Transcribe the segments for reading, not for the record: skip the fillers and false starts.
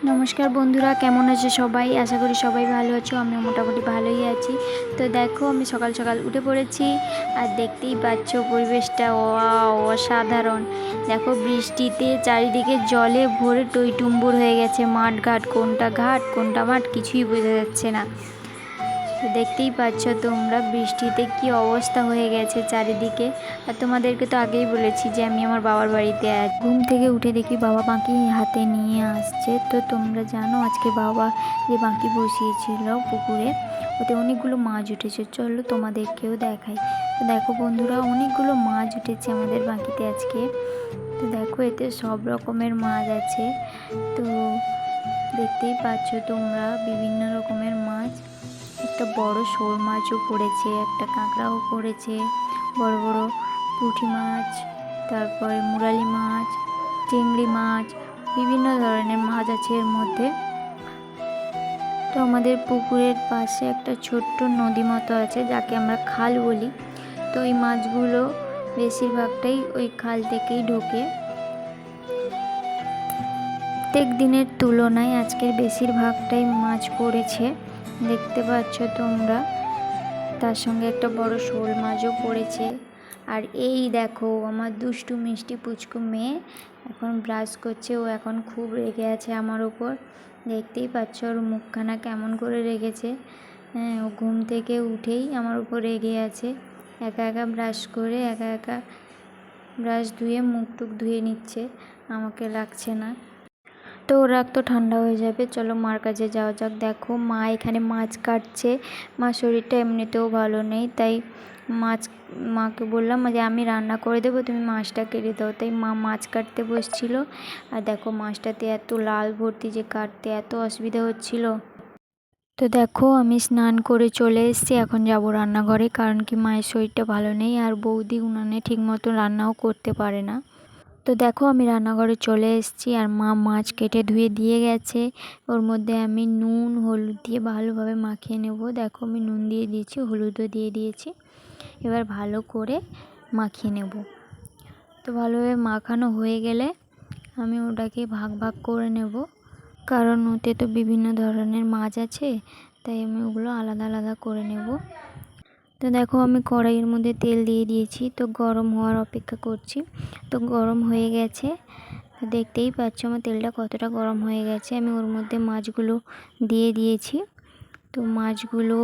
নমস্কার বন্ধুরা, কেমন আছো সবাই? আশা করি সবাই ভালো আছো। আমিও মোটামুটি ভালোই আছি। তো দেখো, আমি সকাল সকাল উঠে পড়েছি আর দেখতেই পাচ্ছ পরিবেশটা অসাধারণ। দেখো, বৃষ্টিতে চারিদিকে জলে ভরে টইটুম্বুর হয়ে গেছে। ঘাট কোনটা মাঠ কিছুই বোঝা যাচ্ছে না। তো দেখতেই পাচ্ছ তোমরা বৃষ্টিতে কি অবস্থা হয়ে গেছে চারিদিকে। আর তোমাদেরকে তো আগেই বলেছি যে আমি আমার বাবার বাড়িতে আছি। ঘুম থেকে উঠে দেখি বাবা বাঁকি হাতে নিয়ে আসছে। তো তোমরা জানো আজকে বাবা যে বাঁকি বসিয়েছিল পুকুরে, ওতে অনেকগুলো মাছ উঠেছে। চলো তোমাদেরকেও দেখাই। তো দেখো বন্ধুরা, অনেকগুলো মাছ উঠেছে আমাদের বাঁকিতে আজকে। তো দেখো, এতে সব রকমের মাছ আছে। তো দেখতেই পাচ্ছ তোমরা বিভিন্ন রকমের মাছ। একটা বড় শোল মাছও পড়েছে, একটা কাঁকড়াও পড়েছে, বড় বড় পুঁটি মাছ, তারপরে মুরালি মাছ, চিংড়ি মাছ, বিভিন্ন ধরনের মাছ আছে এর মধ্যে। তো আমাদের পুকুরের পাশে একটা ছোট্ট নদী মতো আছে, যাকে আমরা খাল বলি। তো এই মাছগুলো বেশিরভাগটাই ওই খাল থেকেই ঢোকে। প্রত্যেক দিনের তুলনায় আজকের বেশিরভাগটাই মাছ পড়েছে, দেখতে পাচ্ছ তোমরা। তার সঙ্গে একটা বড় শোল মাছও পড়েছে। আর এই দেখো, আমার দুষ্টু মিষ্টি পুচকু মেয়ে এখন ব্রাশ করছে। ও এখন খুব রেগে আছে আমার ওপর। দেখতেই পাচ্ছ ওর মুখখানা কেমন করে রেগেছে। হ্যাঁ, ও ঘুম থেকে উঠেই আমার উপর রেগে আছে। একা একা ব্রাশ করে একা একা ব্রাশ ধুয়ে মুখ টুক ধুয়ে নিচ্ছে, আমাকে লাগছে না। তো ওর রাগ তো ঠান্ডা হয়ে যাবে। চলো মার কাছে যাওয়া যাক। দেখো, মা এখানে মাছ কাটছে। মার শরীরটা এমনিতেও ভালো নেই, তাই মাকে বললাম যে আমি রান্না করে দেবো, তুমি মাছটা কেটে দাও। তাই মা মাছ কাটতে বসছিল। আর দেখো, মাছটাতে এত লাল ভর্তি যে কাটতে এত অসুবিধা হচ্ছিল। তো দেখো, আমি স্নান করে চলে এসেছি। এখন যাব রান্নাঘরে, কারণ কি মায়ের শরীরটা ভালো নেই আর বৌদি উনানে ঠিক মতো রান্নাও করতে পারে না। তো দেখো, আমি রান্নাঘরে চলে এসেছি আর মা মাছ কেটে ধুয়ে দিয়ে গেছে। ওর মধ্যে আমি নুন হলুদ দিয়ে ভালোভাবে মাখিয়ে নেব। দেখো, আমি নুন দিয়ে দিয়েছি, হলুদও দিয়ে দিয়েছি। এবার ভালো করে মাখিয়ে নেব। তো ভালোভাবে মাখানো হয়ে গেলে আমি ওটাকে ভাগ ভাগ করে নেব, কারণ ওতে তো বিভিন্ন ধরনের মাছ আছে, তাই আমি ওগুলো আলাদা আলাদা করে নেব। তো দেখো, আমি কড়াইয়ের মধ্যে তেল দিয়ে দিয়েছি। তো গরম হওয়ার অপেক্ষা করছি। তো গরম হয়ে গেছে, দেখতেই পাচ্ছ আমার তেলটা কতটা গরম হয়ে গেছে। আমি ওর মধ্যে মাছগুলো দিয়ে দিয়েছি। তো মাছগুলো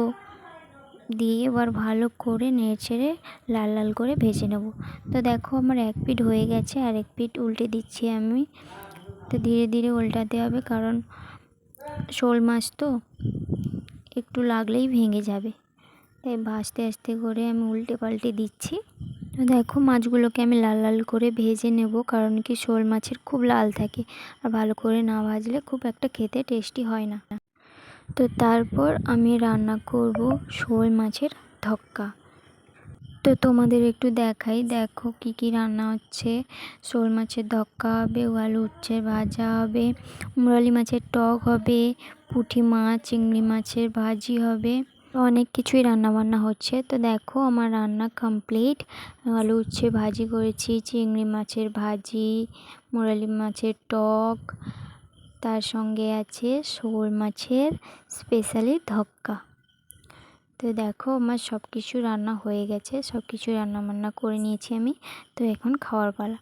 দিয়ে এবার ভালো করে নেড়েচেড়ে লাল লাল করে ভেজে নেব। তো দেখো, আমার এক পিঠ হয়ে গেছে, আর এক পিঠ উল্টে দিচ্ছি আমি। তো ধীরে ধীরে উল্টাতে হবে, কারণ শোল মাছ তো একটু লাগলেই ভেঙে যাবে। তাই আস্তে আস্তে করে আমি উল্টে পাল্টে দিচ্ছি। তো দেখো, মাছগুলোকে আমি লাল লাল করে ভেজে নেব, কারণ কি শোল মাছের খুব লাল থাকে, আর ভালো করে না ভাজলে খুব একটা খেতে টেস্টি হয় না। তো তারপর আমি রান্না করব শোল মাছের ধক্কা। তো তোমাদের একটু দেখাই। দেখো কি কি রান্না হচ্ছে। শোল মাছের ধক্কা হবে, আলু উচ্ছে ভাজা হবে, মুরালি মাছের টক হবে, পুঁটি মাছ চিংড়ি মাছের ভাজি হবে। অনেক কিছুই রান্না বান্না হচ্ছে। তো দেখো, আমার রান্না কমপ্লিট। আলু উচ্ছে ভাজি করেছি, চিংড়ি মাছের ভাজি, মুরালি মাছের টক, তার সঙ্গে আছে শোল মাছের স্পেশালি ধক্কা। তো দেখো, আমার সব কিছু রান্না হয়ে গেছে, সব কিছু রান্না বান্না করে নিয়েছি আমি। তো এখন খাওয়ার পালা।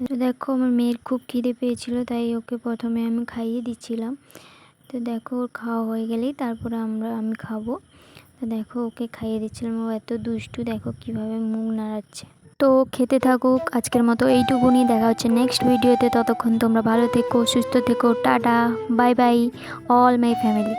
তো দেখো, আমার মেয়ের খুব খিদে পেয়েছিল, তাই ওকে প্রথমে আমি খাইয়ে দিচ্ছিলাম। তো দেখো, ওর খাওয়া হয়ে গেলেই তারপরে আমি খাবো। তো দেখো, ওকে খাইয়ে দিচ্ছিলাম। ও এত দুষ্টু, দেখো কিভাবে মুখ নাড়াচ্ছে। তো খেতে থাকুক। আজকের মতো এইটুকুনি, দেখা হচ্ছে নেক্সট ভিডিওতে। ততক্ষণ তোমরা ভালো থেকো, সুস্থ থেকো। Tata, bye bye all my family.